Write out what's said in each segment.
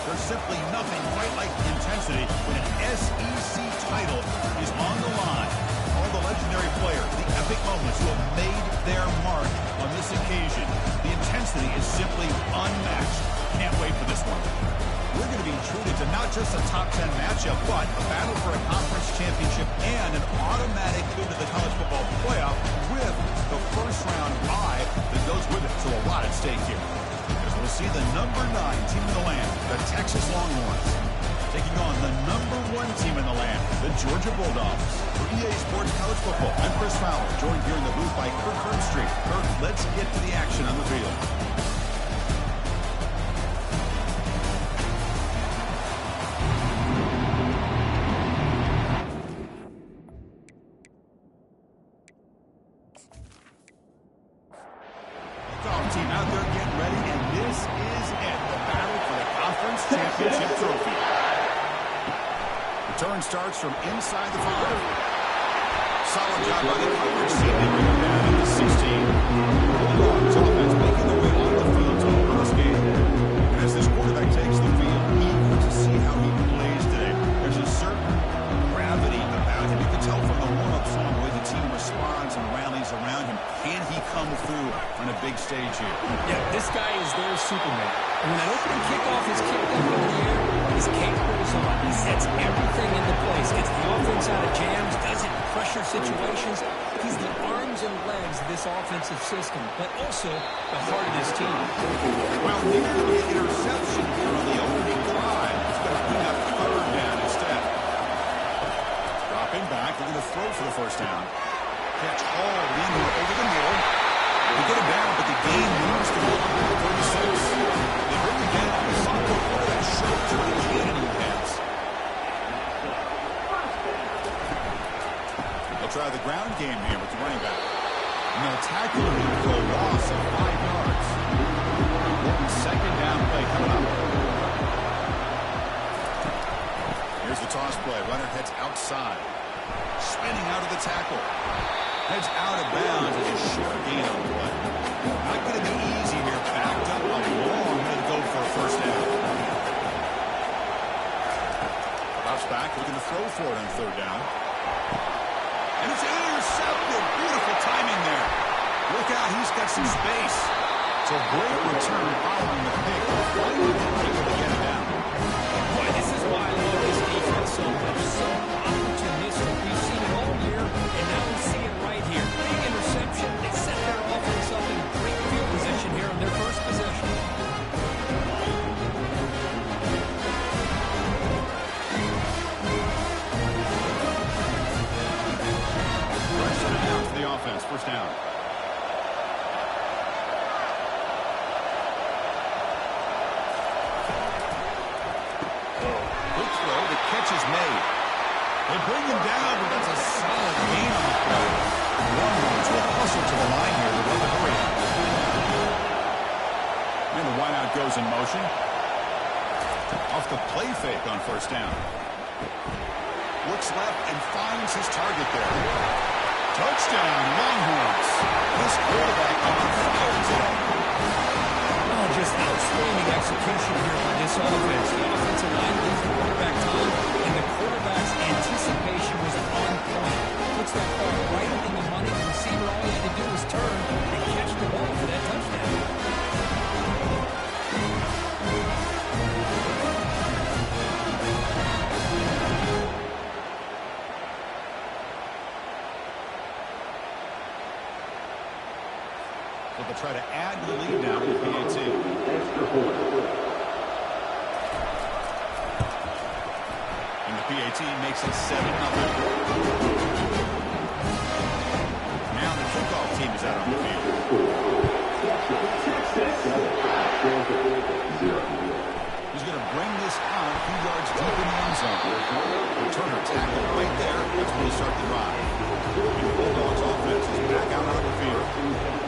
There's simply nothing quite like the intensity when an SEC title is on the line. All the legendary players, the epic moments who have made their mark on this occasion. The intensity is simply unmatched. Can't wait for this one. We're going to be treated to not just a top 10 matchup, but a battle for a conference championship and an automatic move to the college football playoff with the first round bye that goes with it. So a lot at stake here. As we'll see the number 9 team in the land, the Texas Longhorns, taking on the number 1 team in the land, the Georgia Bulldogs. For EA Sports College Football, I'm Chris Fowler, joined here in the booth by Kirk Herbstreit. Kirk, let's get to the action on the field. Team out there getting ready, and this is it, the battle for the conference championship trophy. Return starts from inside the 5. Solid job by the coverage team. They bring him down at the 16. Bulldogs offense making their way on the field to open this game. And as this quarterback takes the field, eager to see how he plays today. There's a certain gravity about him. You can tell from the warm-up song the way the team responds and rallies around him. Can he come through on a big stage here? Yeah, this guy is their Superman. And when that opening kickoff is kicked up in the air, his cape goes on. He sets everything into place, gets the offense out of jams, does it in pressure situations. He's the arms and legs of this offensive system, but also the heart of this team. Well, nearly an interception here on the opening drive. He's going to bring up third down instead. Dropping back, they're going to throw for the first down. Catch hauled in here over the middle. They get him down, but the game moves to 36. They bring him down. The soccer player that showed to the cannon he has. They'll try the ground game here with the running back. And they'll tackle him for a loss of 5 yards. Second down play coming up. Here's the toss play. Runner heads outside. Spinning out of the tackle. Heads out of bounds as a short gain on the play. Not going to be easy here. Backed up a long way to go for a first down. Drops back, looking to throw for it on third down. And it's intercepted. Beautiful timing there. Look out, he's got some space. So great return following the pick. Finally able to get it down. Boy, this is why I love this defense so much. So opportunistic. We've seen it all year, and now we see it right here. Big interception. They set their offense up in great field position here on their first possession. First down for the offense. First down. Catch is made. They bring him down, but that's a solid gain on the play. Longhorns will hustle to the line here to run the hurry. And the wideout goes in motion. Off the play fake on first down. Looks left and finds his target there. Touchdown, Longhorns. This quarterback on fire today. Oh, just outstanding execution here by this offense. The offensive line leads the quarterback time, and the quarterback's anticipation was on point. Puts that ball right in the money. The receiver, all he had to do was turn and catch the ball for that touchdown. They'll try to add the lead now with PAT. And the PAT makes it 7-0. Now the kickoff team is out on the field. He's going to bring this out a few yards deep in the end zone. Returner tackle right there. That's where we start the drive. And the Bulldogs offense is back out on the field.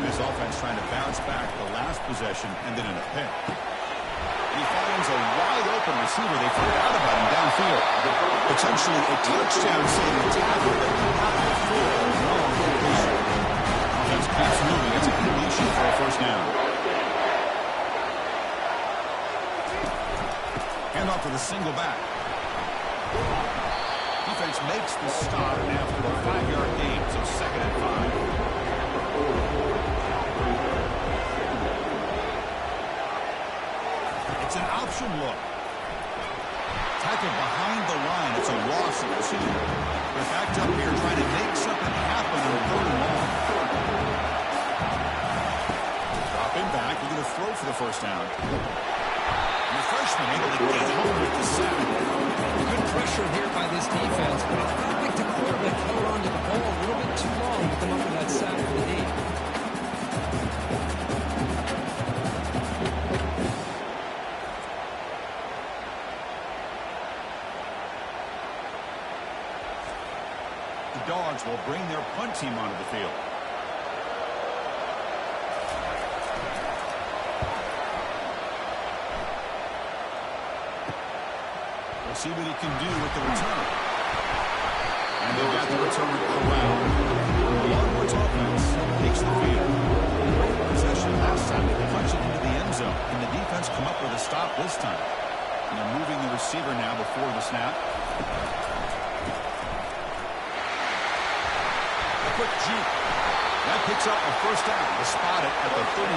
This offense trying to bounce back the last possession and then in a pick. And he finds a wide open receiver. They forgot about him downfield. Potentially a touchdown-saving tackle, but not before a long completion. Offense keeps moving. It's a completion for a first down. handoff to the single back. Defense makes the stop after a 5-yard gain, so 2nd and 5. It's an option look. Tackled behind the line. It's a loss of receiver. They're backed up here trying to make something happen on 3rd and long. Dropping back. We're going to throw for the first down. And the freshman able to get home with the sack. Good pressure here by this defense, but it felt like the quarterback held on to the ball a little bit too long to come up with that sack for the knee. The Dogs will bring their punt team onto the field. We'll see what he can do with the return. And they've got the return around. The Longhorns offense takes the field. Possession last time, they punched it into the end zone. And the defense come up with a stop this time. And they're moving the receiver now before the snap. Quick juke. That picks up a first down. They spot it at the 39.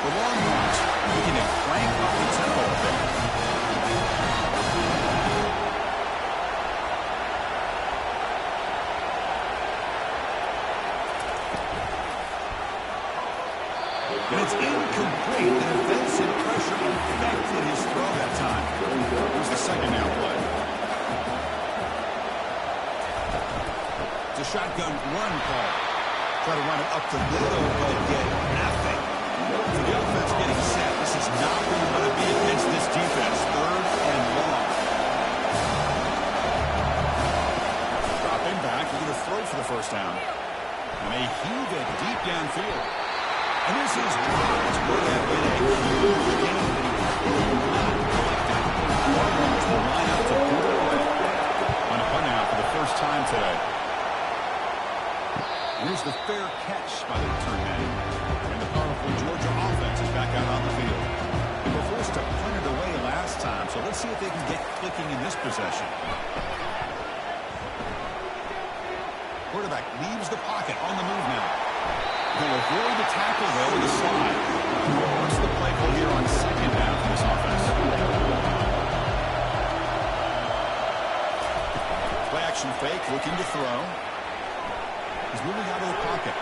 The Longhorns looking to crank up the tempo a bit. And it's incomplete. The defensive pressure affected his throw that time. Here's the 2nd down play. A shotgun run call. Try to run it up the middle, but get nothing. For the offense getting set, this is not where you want to be against this defense. 3rd and long. Dropping back, we're going to throw for the first down. And they heave it deep downfield. And this is dropped. Would have been a huge gain that he did not collect it. Longhorns will line up to put it away. On a punt now for the first time today. Here's the fair catch by the return man. And the powerful Georgia offense is back out on the field. They were forced to punt it away last time, so let's see if they can get clicking in this possession. Quarterback leaves the pocket on the move now. They'll avoid the tackle, though, with a slide. What's the play call here on 2nd down for this offense? Play action fake, looking to throw. He's moving out of the pocket.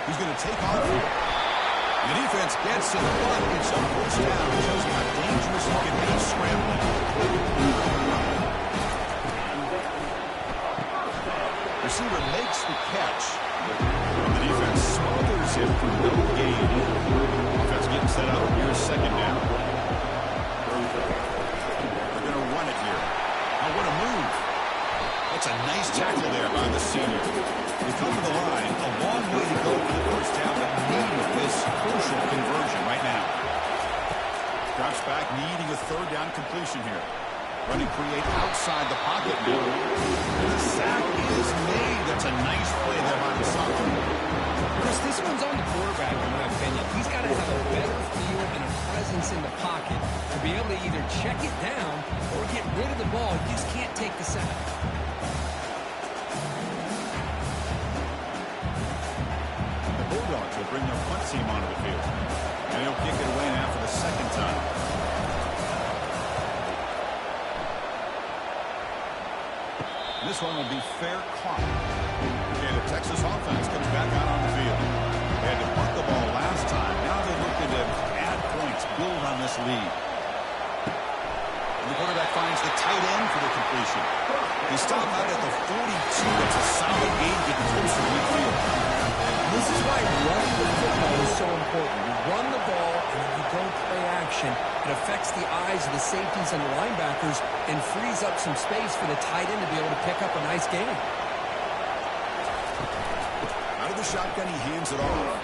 He's going to take off here. The defense gets it, but it's a first down. Shows how dangerous he can be scrambling. Receiver makes the catch. The defense smothers him for no gain. Offense getting set up. Here's 2nd down. They're going to run it here. Now what a move. That's a nice tackle there by the senior. They come to the line. A long way to go for the first down, but needing this crucial conversion right now. Drops back, needing a 3rd down completion here. Running create outside the pocket now. And the sack is made. That's a nice play there by the sophomore. Chris, this one's on the quarterback, in my opinion. He's got to have a better feel and a presence in the pocket to be able to either check it down or get rid of the ball. You just can't take the sack. Bulldogs will bring their punt team onto the field. And he'll kick it away now for the 2nd time. This one will be fair caught. Okay, the Texas offense comes back out on the field. They had to punt the ball last time. Now they're looking to add points, build on this lead. And the quarterback finds the tight end for the completion. He stopped out at the 42. That's a solid gain getting closer to midfield. This is why running the football is so important. You run the ball, and if you don't play action, it affects the eyes of the safeties and the linebackers and frees up some space for the tight end to be able to pick up a nice gain. Out of the shotgun, he hands it off.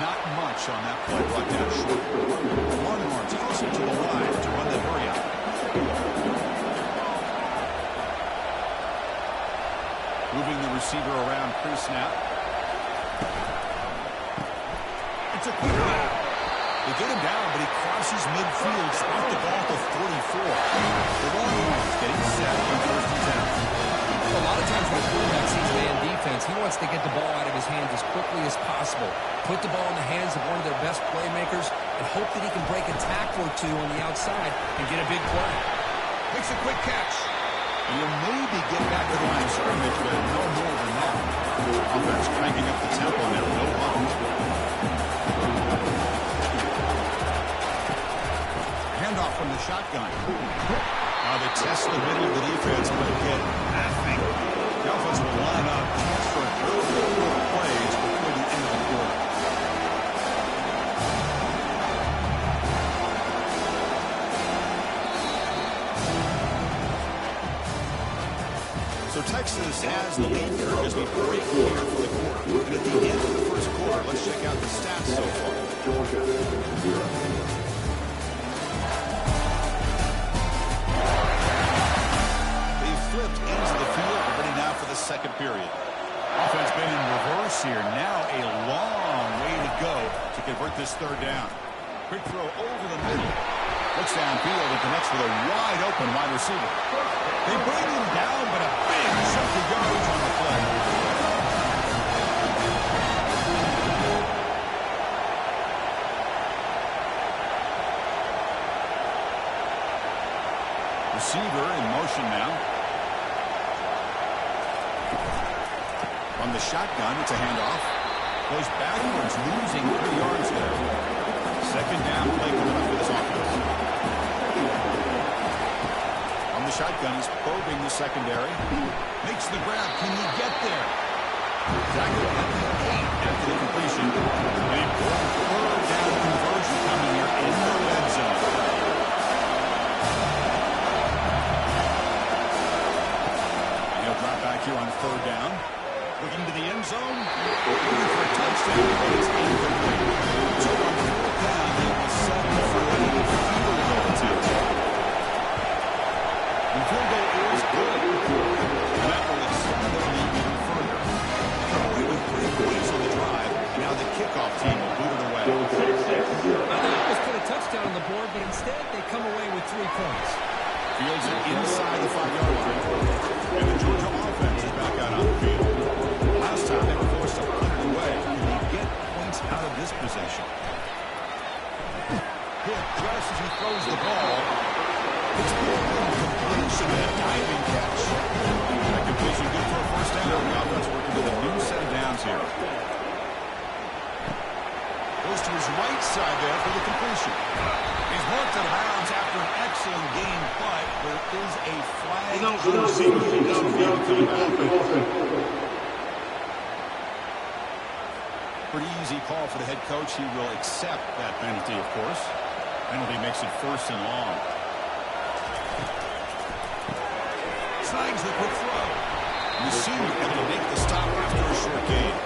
Not much on that play, brought down short. Longhorns toss it to the line to run the hurry out. Moving the receiver around pre-snap. It's a quick out. They get him down, but he crosses midfield, spot the ball to 44. The Longhorns getting set on first and 10. A lot of times when a quarterback sees man defense, he wants to get the ball out of his hands as quickly as possible, put the ball in the hands of one of their best playmakers, and hope that he can break a tackle or two on the outside and get a big play. Makes a quick catch. And you'll maybe get back to the line of scrimmage, but no more than that. Offense cranking up the tempo now, no punt. Handoff from the shotgun. Now they test the middle of the defense, but get nothing. The offense will line up just for 3 or 4 plays before the end of the quarter. So Texas has the lead here as we break here for the quarter. And at the end of the first quarter, let's check out the stats so far. They flipped into the field, ready now for the second period. Offense been in reverse here. Now a long way to go to convert this third down. Quick throw over the middle. Looks downfield and connects with a wide-open wide receiver. They bring him down, but a big chunk of yardage on the play. Receiver in motion now. On the shotgun, it's a handoff. Goes backwards, losing 3 yards there. Second down play coming up for this offense. On the shotgun, he's probing the secondary. Makes the grab. Can he get there? Tackled at the 8 after the completion. A third down conversion coming here in the red zone. And he'll drop back here on third down. Looking to the end zone. Looking for a touchdown, but it's incomplete. So on fourth down, they will settle for a field goal attempt. The field goal is good. And that will extend their lead even further. They're away with 3 points on the drive, and now the kickoff team will boot it away. They almost put a touchdown on the board, but instead they come away with 3 points. Fields it inside the 5-yard line. And the Georgia offense is back out on the field. Last time they were forced to put it away. Can they get points out of this possession? Hit just as he throws the ball. It's a completion and a diving catch. That completion good for a first down. The offense working with a new set of downs here. Goes to his right side there for the completion. He's marked out of bounds after an excellent game, but there is a flag on the field. This will be coming back. Pretty easy call for the head coach. He will accept that penalty, of course. Penalty makes it first and long. Slides the quick throw. And the senior able to make the stop after a short gain.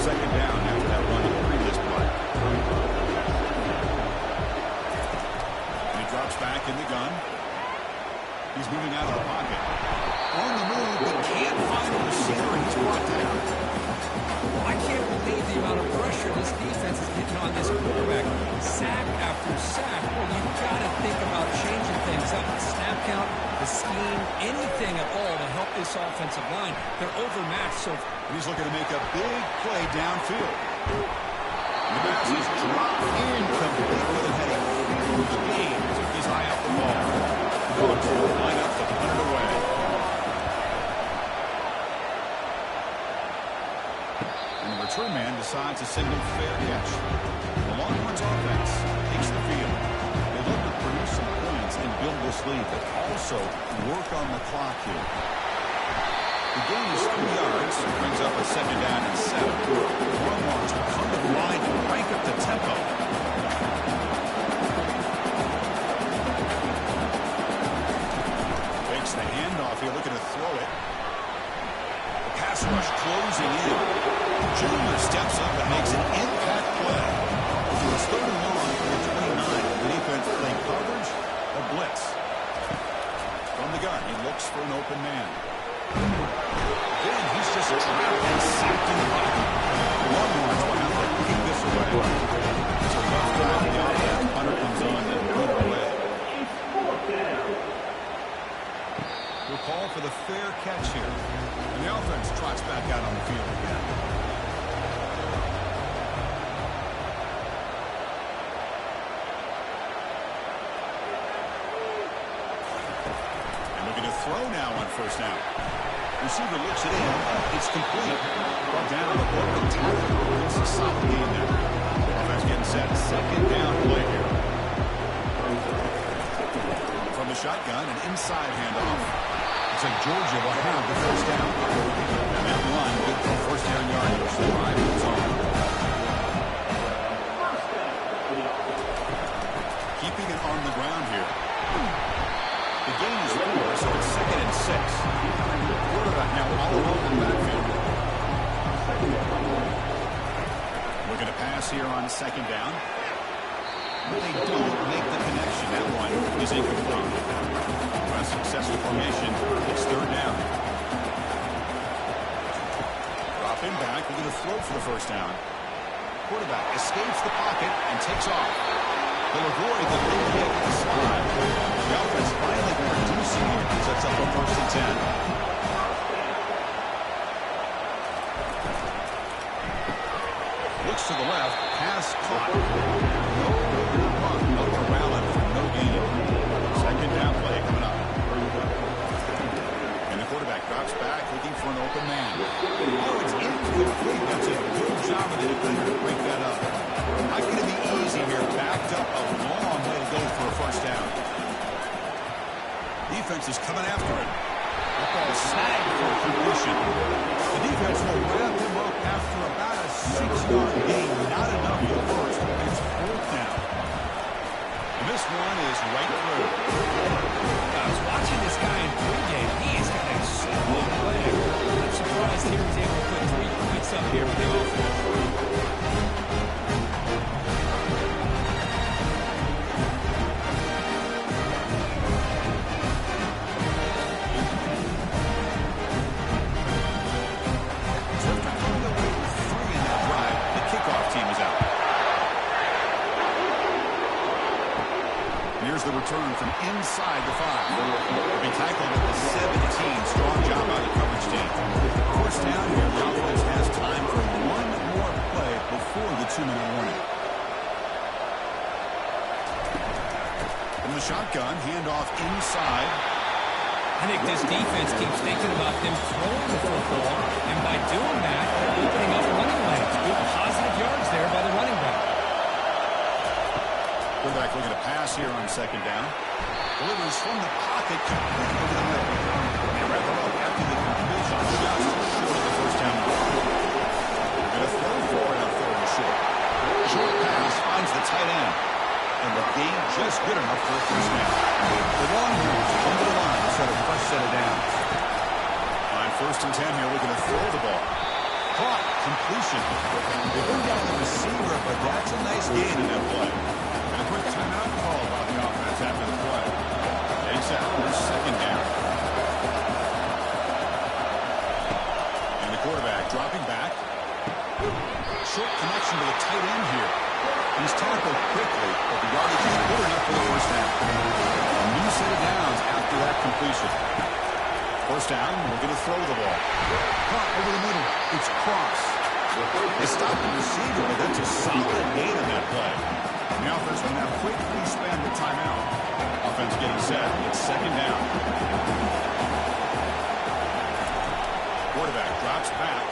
Second down after that run in the previous play. And he drops back in the gun. He's moving out of the pocket. On the move, but can't find a receiver, and he's brought down. I can't believe the amount of pressure this defense is getting on this quarterback. Sack after sack. Well, you've got to think about changing things up. The snap count, the scheme, anything at all to help this offensive line. They're overmatched. So he's looking to make a big play downfield. The pass is dropped in complete with a heading. Huge gain. He's high off the ball. Dogs line up to punt it away. Return man decides to signal fair catch. The Longhorns offense takes the field. They look to produce some points and build this lead, but also work on the clock here. The gain is 3 yards, brings up a second down and 7. The Longhorns will come to the line and crank up the tempo. Fakes the handoff here, looking to throw it. The pass rush closing in. Junior steps up and makes an impact play. It was third and long for the 29. The defense playing coverage or blitz. From the gun, he looks for an open man. Then he's just trapped and sacked in the pocket. The Longhorns will have to kick this away. So tough drive for the offense. Hunter comes on and put it away. We'll call for the fair catch here. And the offense trots back out on the field again. And looking to throw now on first down. Receiver looks it in. It's complete. Brought down the open tackle. It's a solid game there. Offense getting set. Second down play here. From the shotgun, an inside handoff. Looks like Georgia will have the first down. And that run good for first down yardage. The drive moves on. Keeping it on the ground here. The gain is 4, so it's 2nd and 6. Quarterback now all alone in the backfield. Looking to pass here on second down. But they don't make the connection. That one is incomplete. A successful formation. It's third down. Dropping back. We're going to throw for the first down. Quarterback escapes the pocket and takes off. They'll avoid the big hit with the slide. The offense finally producing here. Sets up a 1st and 10. Looks to the left. Pass caught. No corralling for no gain. Second down play coming up. And the quarterback drops back looking for an open man. Oh, it's incomplete. That's a good job of the defender to break that up. Not going to be easy here. Backed up a long way to go for a first down. Defense is coming after it. That ball snagged for a completion. The defense will wrap him up after about a 6-yard gain. Not enough for the first. It's 4th down. And this one is right through. I was watching this guy in pregame. He has got a strong leg. I'm surprised he was able to put 3 points up here for the offense. The return from inside the 5. Will be tackled at the 17. Strong job by the coverage team. First down here. The offense has time for one more play before the 2-minute warning. From the shotgun, handoff inside. I think this defense keeps thinking about them throwing the football, and by doing that, they're opening up running lanes. Good positive yards there by the running back. Quarterback looking to pass here on second down. Delivers from the pocket, completely over the middle. And wrap it up after the completion, just short of the first down. They're going to throw for it on 3rd and short. Short pass finds the tight end. And the gain just good enough for a first down. The Longhorns come to the line to set a fresh set of downs. On 1st and 10 here, looking to throw the ball. Caught, completion. They bring down the receiver, but that's a nice gain in that play. And a quick timeout call by the offense after the play. Takes out for 2nd down. And the quarterback dropping back. Short connection to the tight end here. He's tackled quickly, but the yardage is good enough for the first down. A new set of downs after that completion. First down, we're going to throw the ball. Caught over the middle. It's Cross. They stopped the receiver, but that's a solid gain on that play. The offense will now quickly spend the timeout. Offense getting set. It's 2nd down. Quarterback drops back.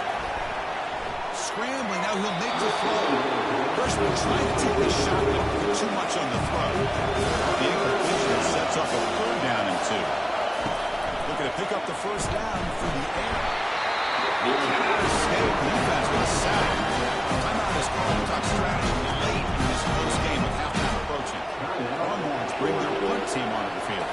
Scrambling. Now he'll make the throw. Freshman trying to take the shot, but put too much on the throw. The incompletion sets up a 3rd down and 2. Looking to pick up the first down through the air. He cannot escape. Defense with a sack. Timeout is called. Top strategy late in this close game with halftime approaching. Longhorns bring their punt team onto the field.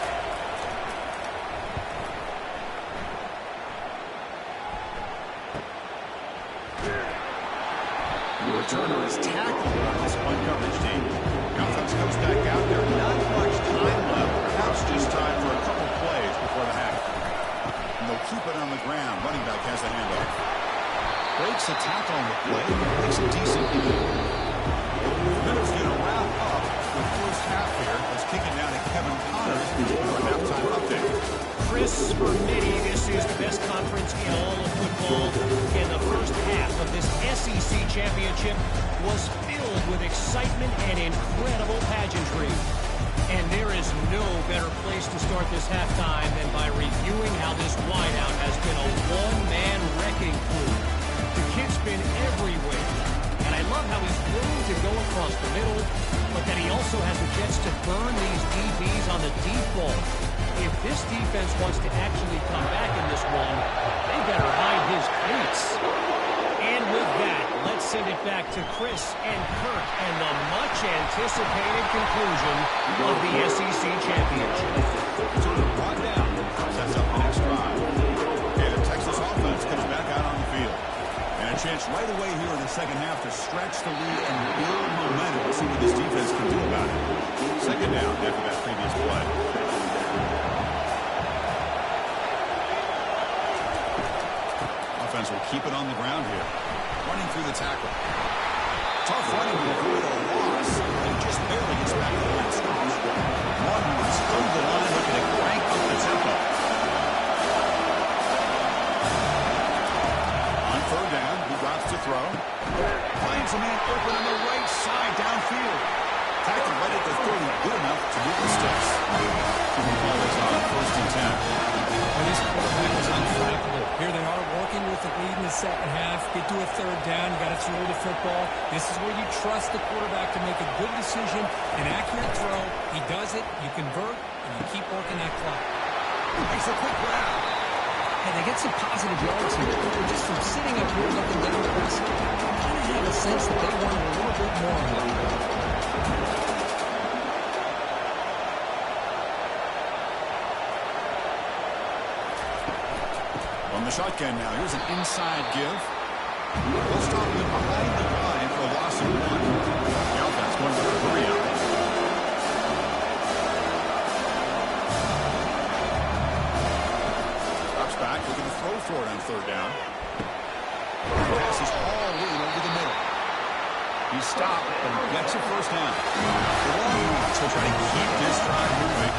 The returner is tackled on this punt coverage team. The offense comes back out there. Not much time left. Perhaps just time for a couple plays before the half. And they'll keep it on the ground. Running back has the handoff. Breaks a tackle on the play. Makes a decent move. The middle's going to half here. Let's kick it down to Kevin Connors for a halftime update. Chris, for many, this is the best conference in all of football. And the first half of this SEC championship was filled with excitement and incredible pageantry. And there is no better place to start this halftime than by reviewing how this wideout has been a one-man wrecking crew. The kid's been everywhere. And I love how he's willing to go across the middle, but that he also has the chance to burn these DBs on the deep ball. If this defense wants to actually come back in this one, they better hide his cleats. And with that, let's send it back to Chris and Kurt and the much-anticipated conclusion of the SEC Championship. So they're brought down. Sets up the next drive. And the Texas offense comes back out on the field. And a chance right away here in the second half to stretch the lead and build momentum. We'll see what this defense can do about it. Second down after that previous play. Offense will keep it on the ground here. Running through the tackle. Tough running to avoid a loss. And just barely gets back to the line scrimmage. One was over the line looking to crank up the tempo. On third down, he drops to throw. Finds a man open on the right side downfield. Tackled right at the 30. Good enough to move the sticks. The ball is on first and 10. And this quarterback is untrackable. Here they are working with the lead in the second half. Get to a third down. You got to throw the football. This is where you trust the quarterback to make a good decision, an accurate throw. He does it. You convert, and you keep working that clock. Makes a quick grab. And they get some positive yards here. Just from sitting up here looking down at this, I kind of have a sense that they wanted a little bit more here. Shotgun now. Here's an inside give. We'll stop him behind the line for a loss of 1. The offense going for a 3-out. Drops back, looking to throw for it on third down. Passes all in over the middle. He stopped and gets a first down. The Longhorns will try to keep this drive moving.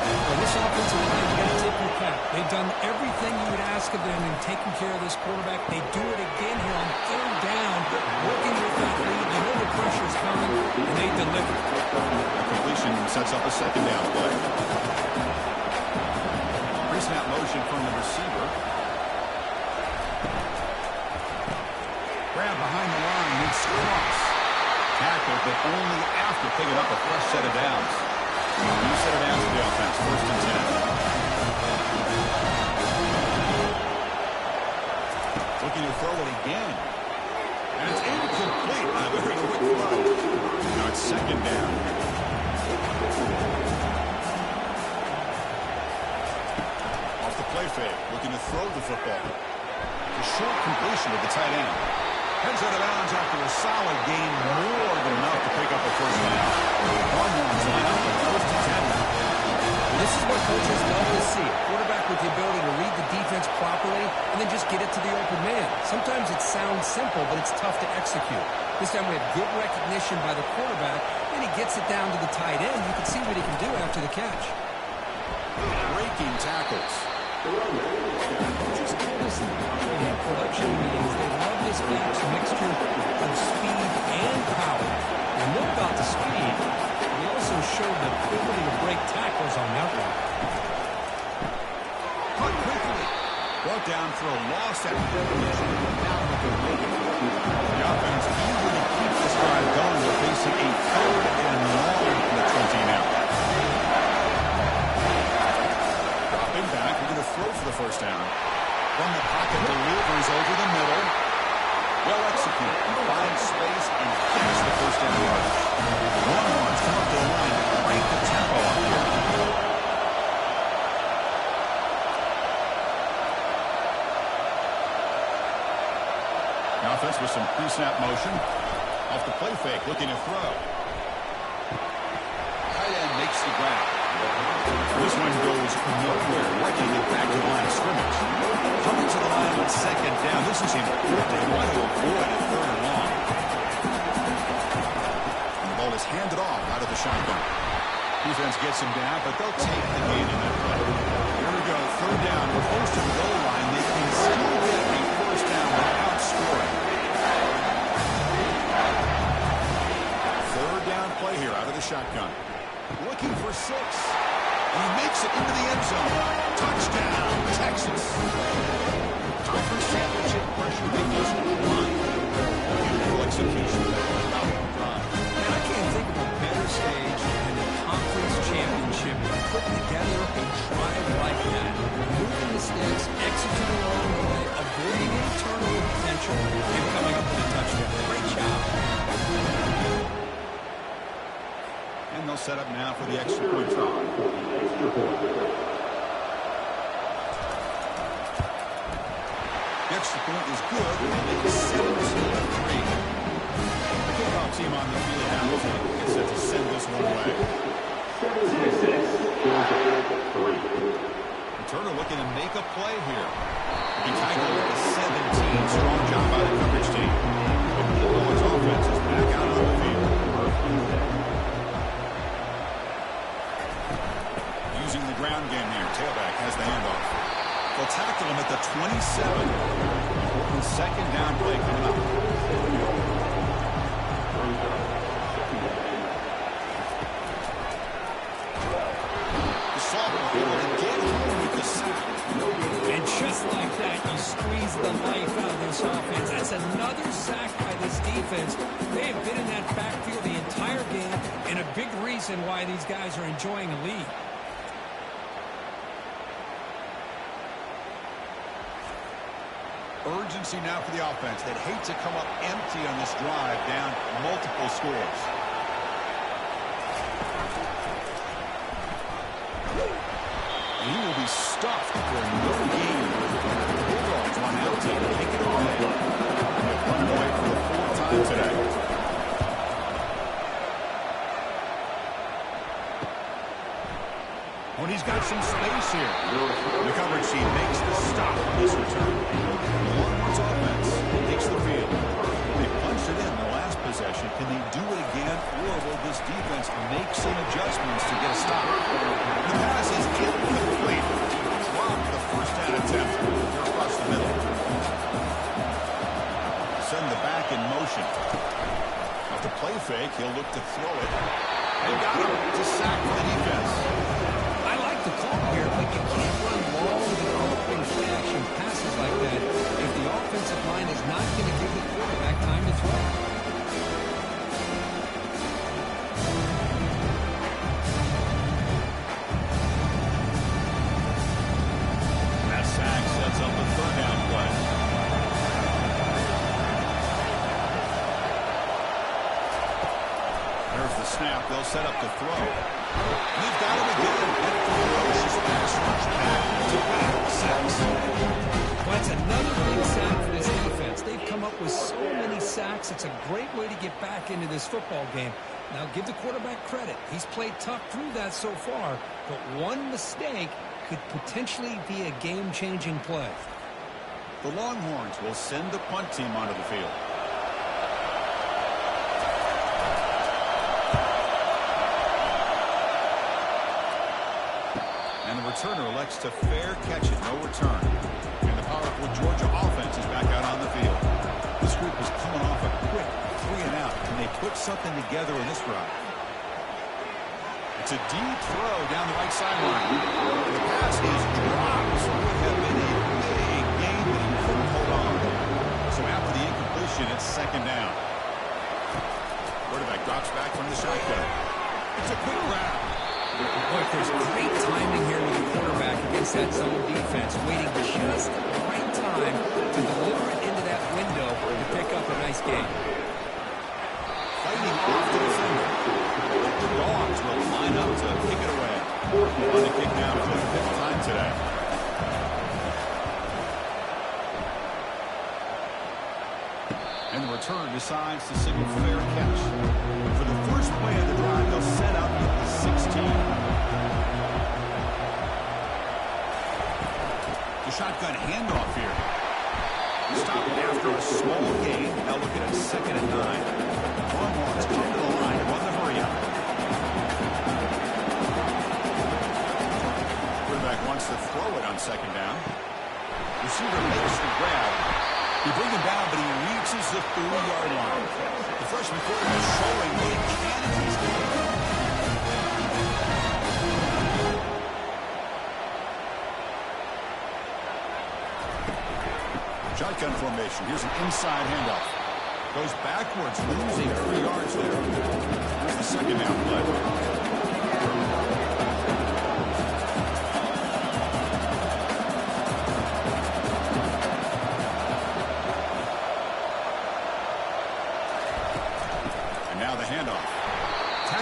Well, this offensive line, you got to tip your cap. They've done everything you would ask of them in taking care of this quarterback. They do it again here on third down, working with that lead. You know the pressure's coming, and they deliver. The completion sets up a second down play. Pre-snap motion from the receiver. Grab behind the line, mid-cross. Tackled, but only after picking up a fresh set of downs. New set of downs for the offense, first and 10. Looking to throw it again. And it's incomplete on a very quick throw. Now it's second down. Off the play fake, looking to throw the football. A short completion with the tight end. Heads out of bounds after a solid gain, more than enough to pick up a first down. Longhorns line up with first and 10 now. This is what coaches love to see. A quarterback with the ability to read the defense properly and then just get it to the open man. Sometimes it sounds simple, but it's tough to execute. This time we have good recognition by the quarterback, and he gets it down to the tight end. You can see what he can do after the catch. Breaking tackles. Just honestly, in production meetings, they love this back's mixture of speed and power. We know about the speed. We also showed the ability to break tackles on that one. Cut quickly. Brought down for a loss at definition. Now what they're looking for. The offense eager to keep this drive going. They're facing a third and long from the 20 now. Dropping back. We're going to throw for the first down. From the pocket, delivers over the middle. Well executed. He finds space and gets the first down yardage. The Longhorns come up to the line to crank the tempo up here. The offense with some pre-snap motion. Off the play fake, looking to throw. Tight end makes the grab. This one goes nowhere, working it back to the line of scrimmage. Coming to the line on second down. This is important. They want to avoid a third and long. The ball is handed off out of the shotgun. chase him down, but they'll take the gain in that play. Here we go, third down, close to the goal line. They can still get a first down without scoring. Third down play here out of the shotgun. Looking for 6. And he makes it into the end zone. Touchdown, Texas. Conference championship pressure they just won. Beautiful execution of that drive. And I can't think of a better stage than the conference championship. Putting together a drive like that. Moving the sticks, executing along the way, avoiding any turnover potential, and coming up with a touchdown. Great job. And they'll set up now for the extra point try. The extra point is good, and it's 17-3. The kickoff team on the field now is set to send this one away. Turner looking to make a play here. He tackled with a 17. Strong job by the coverage team. The Bulldogs offense is back out on the field. Using the ground game here. Tailback has the handoff. They'll tackle him at the 27. Important second down play coming up. The Saltburn able to get home with the sack. And just like that, you squeeze the life out of this offense. That's another sack by this defense. They have been in that backfield the entire game, and a big reason why these guys are enjoying a lead. Urgency now for the offense. They'd hate to come up empty on this drive, down multiple scores. And he will be stuffed for no gain. The Bulldogs run out to take it away. They've run away for the 4th time today. When he's got some space here. The coverage team makes the stop on this return. The Longhorns offense takes the field. They punched it in the last possession. Can they do it again, or will this defense make some adjustments to get a stop? The pass is incomplete. Dropped the first down attempt here across the middle. Send the back in motion. Off the play fake, he'll look to throw it. They got him to sack for the defense. The call here, but you can't run long, developing play-action passes like that if the offensive line is not going to give the quarterback time to throw. That sack sets up a third down play. There's the snap. They'll set up to throw. They've got him again. That ferocious pass rush back to back sacks. Well, that's another big sack for this defense. They've come up with so many sacks. It's a great way to get back into this football game. Now, give the quarterback credit. He's played tough through that so far, but one mistake could potentially be a game-changing play. The Longhorns will send the punt team onto the field. And the returner elects to fair catch it, no return. And the powerful Georgia offense is back out on the field. This group is coming off a quick 3-and-out. Can they put something together in this drive? It's a deep throw down the right sideline. The pass is dropped. So it would have been a big gain, but he couldn't hold on. So after the incompletion, it's second down. Quarterback drops back from the shotgun. It's a quick grab. Boy, there's great timing here with the quarterback against that zone defense, waiting just the right time to deliver it into that window to pick up a nice gain. Fighting off the defender. The Dogs will line up to kick it away. On the kick now for the 5th time today. And the return decides to signal fair catch. For the first play of the drive, they'll set up at the 16. The shotgun handoff here. Stopped after a small gain. Now looking at 2nd and 9. Longhorns come to the line, run the hurry up. to throw it on second down. Receiver makes the grab. He brings him down, but he reaches the 30-yard line. The freshman quarterback showing what a cannon he's got. Shotgun formation. Here's an inside handoff. Goes backwards, losing 3 yards there. Here's the second down play.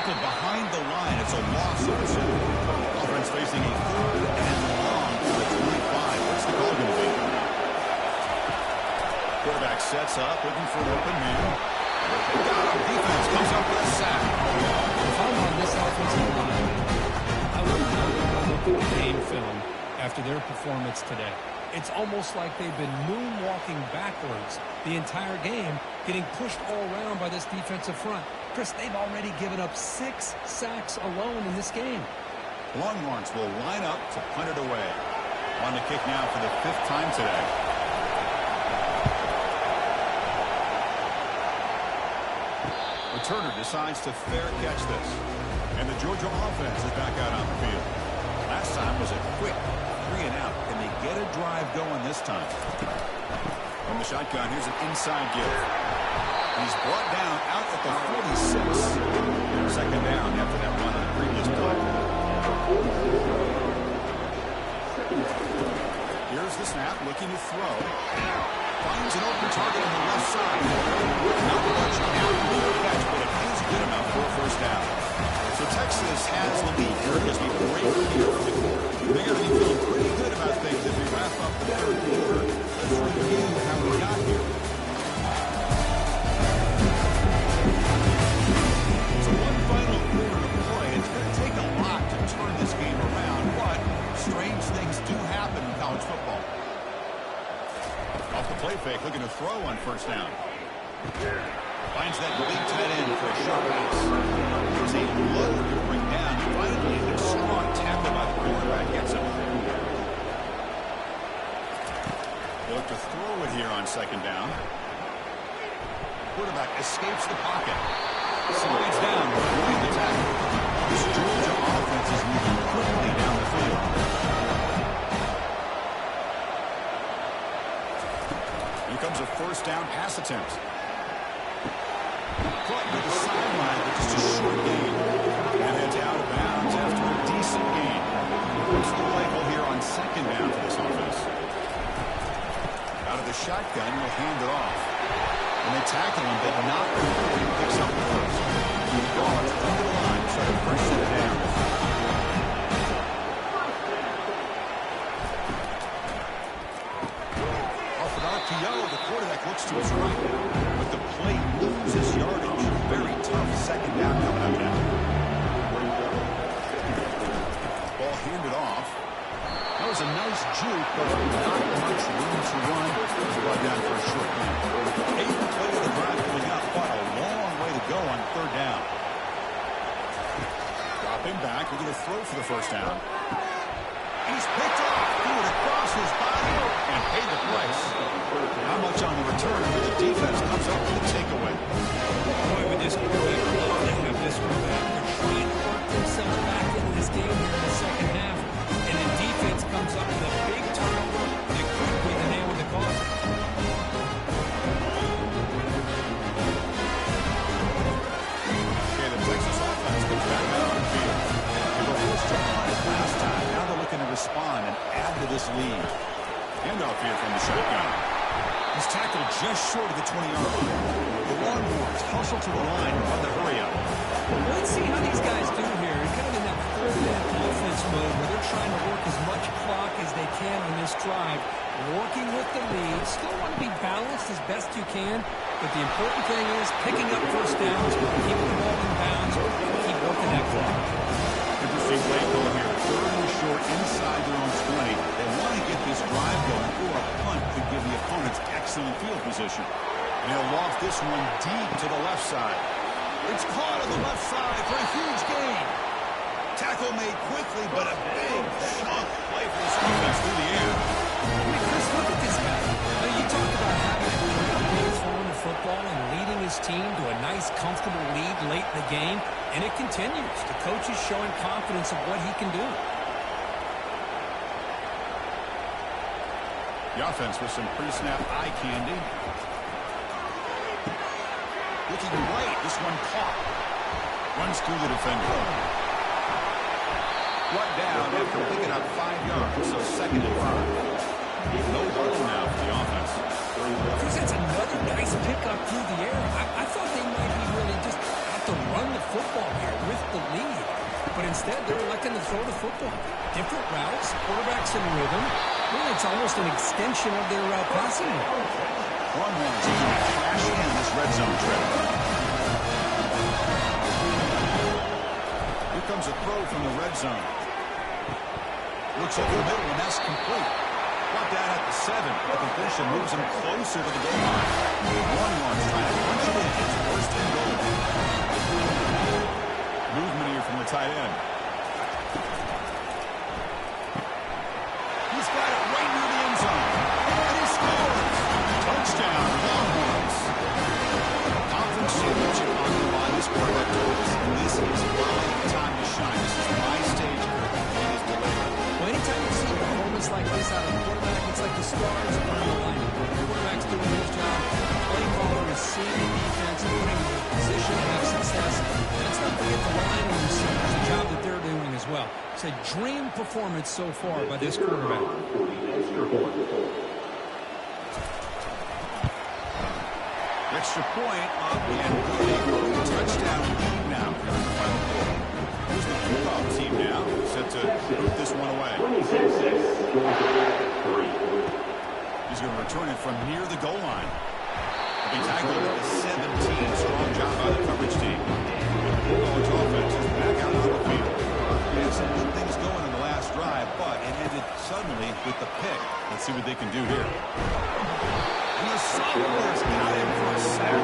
Behind the line, it's a loss of 2. Offense facing a 3rd and long to the 25. What's the call going to be? Quarterback sets up, looking for an open man. Defense comes up with a sack. If I'm on this offensive line, I would look at the game film after their performance today. It's almost like they've been moonwalking backwards the entire game, getting pushed all around by this defensive front. Chris, they've already given up 6 sacks alone in this game. Longhorns will line up to punt it away. On the kick now for the 5th time today. Returner decides to fair catch this. And the Georgia offense is back out on the field. Last time was a quick 3 and out. Can they get a drive going this time? From the shotgun, here's an inside give. He's brought down out at the 46. Second down after that run on the previous play. Here's the snap, looking to throw. Finds an open target on the left side. Not much after the catch, but it feels good enough for a first down. So Texas has the lead here as we break here. They got to be feeling pretty good about things as we wrap up the 3rd quarter. Let's review how we got here. So one final quarter to play. It's going to take a lot to turn this game around, but strange things do happen in college football. Off the play fake, looking to throw on first down. Finds that big tight end for a short pass. There's a load to bring down. Finally, a strong tackle by the quarterback gets him. They look to throw it here on second down. Quarterback escapes the pocket. Slides down behind the tackle. This Georgia offense is moving quickly down the field. Here comes a first down pass attempt. Caught with the sideline, but just a short gain. And heads out of bounds after a decent gain. What's the label here on second down for this offense? Out of the shotgun, will hand it off. And they tackle him, but not before he picks up the first. He goes under the line, try to pressure it down. Off an RPO, the quarterback looks to his right. But the play loses yardage. Very tough second down coming up now. Ball handed off. That was a nice juke, but not much room to run. Brought down for a short gain. 8th play of the drive coming up, but a long way to go on 3rd down. Drop him back. We're going to throw for the first down. He's picked off. Threw it across his body and paid the price. Not much on the return, but the defense comes up with a takeaway. Boy, would this quarterback love to have this one back. They're trying to work themselves back into this game here in the second half. And the defense comes up with a big turnover that could be the nail in the coffin. Okay, the Texas offense comes back out on the field. They were forced to punt it last time. Now they're looking to respond and add to this lead. Handoff here from the shotgun. He's tackled just short of the 20-yard line. The Longhorns hustle to the line on the hurry-up. Let's see how these guys do here. Kind of in that 3rd offense mode where they're trying to work as much clock as they can on this drive. Working with the lead. Still want to be balanced as best you can. But the important thing is picking up first downs, keeping the ball in bounds, keep working that clock. Interesting play call here. 3rd and short inside their own 20. They want to get this drive going, or a punt could give the opponents excellent field position. And they'll loft this one deep to the left side. It's caught on the left side for a huge gain. Tackle made quickly, but a big chunk play for this offense through the air. I mean, Chris, look at this guy. Now, you talk about having a great day throwing the football and leading his team to a nice, comfortable lead late in the game, and it continues. The coach is showing confidence of what he can do. The offense with some pre-snap eye candy. Looking right, this one caught. Runs through the defender. Brought down after picking up 5 yards, so 2nd and 5. No huddle now for the offense. That's another nice pickup through the air. I thought they might be really just have to run the football here with the lead. But instead, they're electing to throw the football. Different routes, quarterbacks in rhythm. Really, it's almost an extension of their passing game. Longhorns looking to cash in this red zone trip. Here comes a throw from the red zone. Looks over the middle, and that's complete. Brought down at the 7. The completion moves him closer to the goal line. Longhorns trying to punch it in. It's 1st and goal. Movement here from the tight end. He's got it right near the end zone. And he scores. Touchdown, Longhorns. Conference championship on the line. This quarterback told us, this is my time to shine. This is my stage. He is delivered. Well, anytime you see a performance like this out of a quarterback, it's like the stars are on the line. The quarterback's doing his job. The play caller is seeing the defense and putting them in a position to have success. Let's not forget the line and receivers, the job that they're doing as well. It's a dream performance so far by this quarterback. Extra point up and good. Touchdown lead now here in the final quarter. Here's the kickoff team now, set to boot this one away. He's going to return it from near the goal line. He'll be tackled at the 17. Strong job by the coverage team. Bulldogs offense is back out on the field. They had some good things going in the last drive, but it ended suddenly with the pick. Let's see what they can do here. And the Sophomores got him for a sack.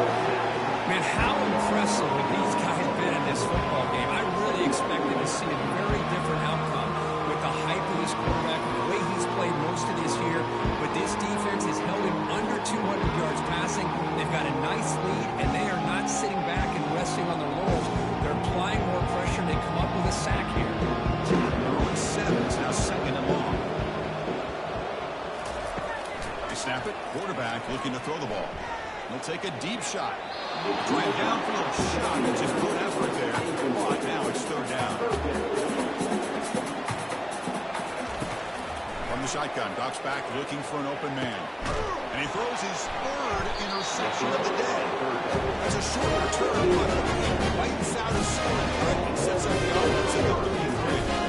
Man, how impressive have these guys been in this football game? I really expected to see a very different outcome with the hype of this quarterback and the way he's played most of this year. But this defense has held him under 200 yards passing. They've got a nice lead, and they are not sitting back and resting on their laurels. They're applying more pressure, and they come up with a sack here. They're on 7. It's now 2nd and long. They snap it. Quarterback looking to throw the ball. He'll take a deep shot. Drive downfield shot. Just good effort there. But now it's 3rd down. From the shotgun, Doc's back looking for an open man. And he throws his 3rd interception of the day. That's a short return, but he whitens out his scoring threat and sets up the offense at the 33.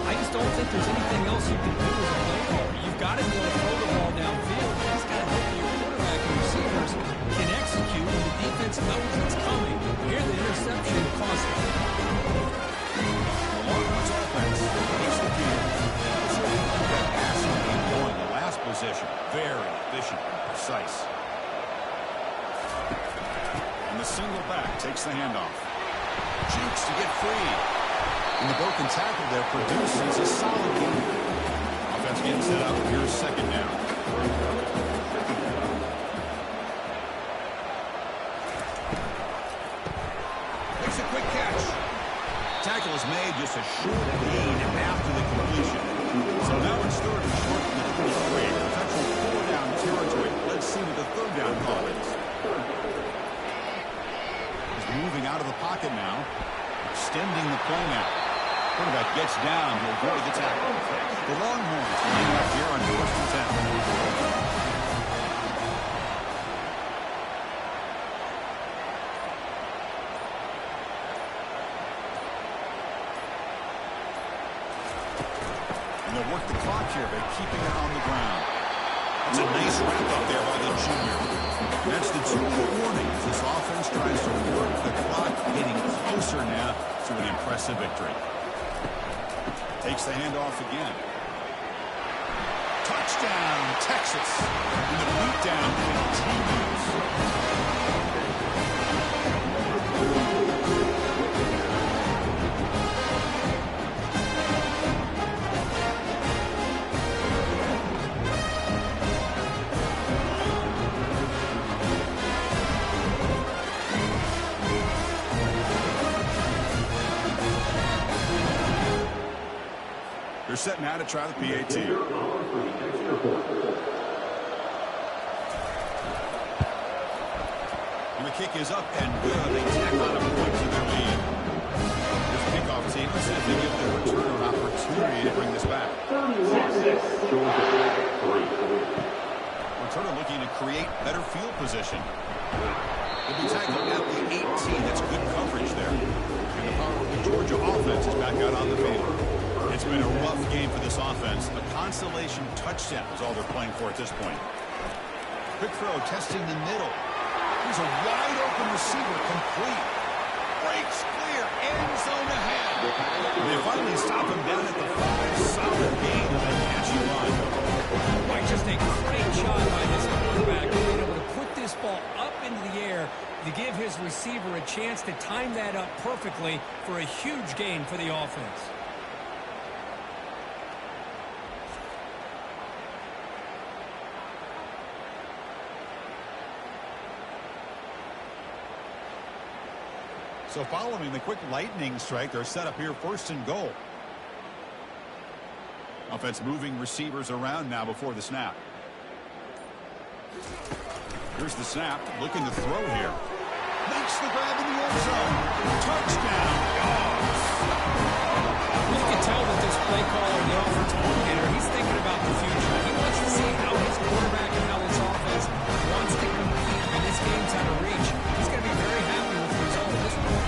I just don't think there's anything else you can do as a play caller. You've got to be able to throw the ball downfield. You just got to hope your quarterback and receivers can execute when the defense knows it's coming. Here, the interception cost them. The Longhorns offense takes the field. Let's see if we can keep that passing game going. The last possession, very efficient and precise. And the single back takes the handoff. Jukes to get free. And the broken tackle there produces a solid game. Offense getting set up. Here's 2nd down. Makes a quick catch. Tackle is made just a short gain after the completion. So now it's 3rd and short from the 33. Potential 4-down territory. Let's see what the 3rd down call is. He's moving out of the pocket now. Extending the play now. Quarterback gets down to avoid the tackle. The Longhorns line up here on 1st and 10. And they'll work the clock here by keeping it on the ground. It's a nice wrap up there by the junior. That's the 2-minute warning as this offense tries to work the clock, getting closer now to an impressive victory. Takes the handoff again. Touchdown, Texas. And the beatdown continues. set now to try the PAT. And the kick is up and good. They tack on a point to their lead. This kickoff team, let's see if they give their returner an opportunity to bring this back. Returner looking to create better field position. He'll be tackled at the 18. That's good coverage there. And the powerful Georgia offense is back out on the field. It's been a rough game for this offense. A consolation touchdown is all they're playing for at this point. Quick throw, testing the middle. Here's a wide open receiver, complete. Breaks clear, end zone ahead. And they finally stop him down at the 5. Solid gain on that catching line. Right, just a great job by this quarterback being able to put this ball up into the air to give his receiver a chance to time that up perfectly for a huge gain for the offense. So following the quick lightning strike, they're set up here 1st and goal. Offense moving receivers around now before the snap. Here's the snap, looking to throw here. Makes the grab in the end zone. Touchdown, Dogs. You can tell that this play caller, the offensive coordinator, he's thinking about the future. He wants to see how his quarterback and how his offense wants to compete when this game's out of reach. He's going to be very happy with the result of this one.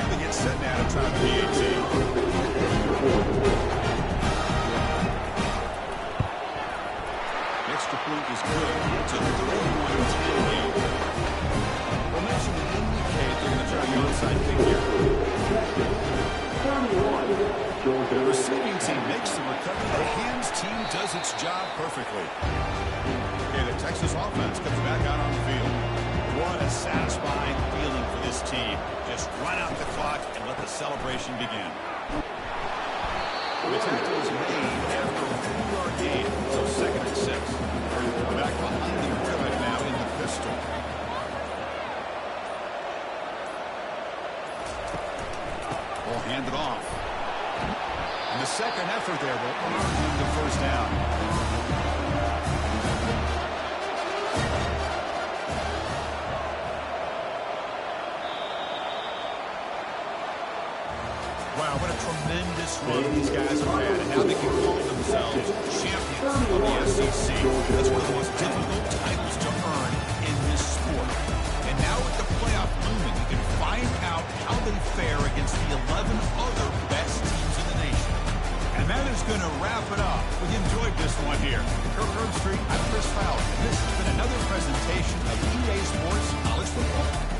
They get set now to try the PAT. Extra point is good. It's a 31-10 lead. Momentum would indicate they're going to try the onside kick here. The receiving team makes the recovery. The hands team does its job perfectly. Okay, the Texas offense comes back out on the field. What a satisfying feeling for this team. Just run out the clock and let the celebration begin. The tackle is made after a 3-yard gain, so 2nd and 6. Back behind the quarterback now in the pistol. Ball handed off. And the second effort there will earn him the 1st down. Wow, what a tremendous run these guys have had. And now they can call themselves champions of the SEC. That's one of the most difficult titles to earn in this sport. And now with the playoff looming, you can find out how they fare against the 11 other best teams in the nation. And that is going to wrap it up. We enjoyed this one here. Kirk Herbstreit, I'm Chris Fowler. And this has been another presentation of EA Sports College Football.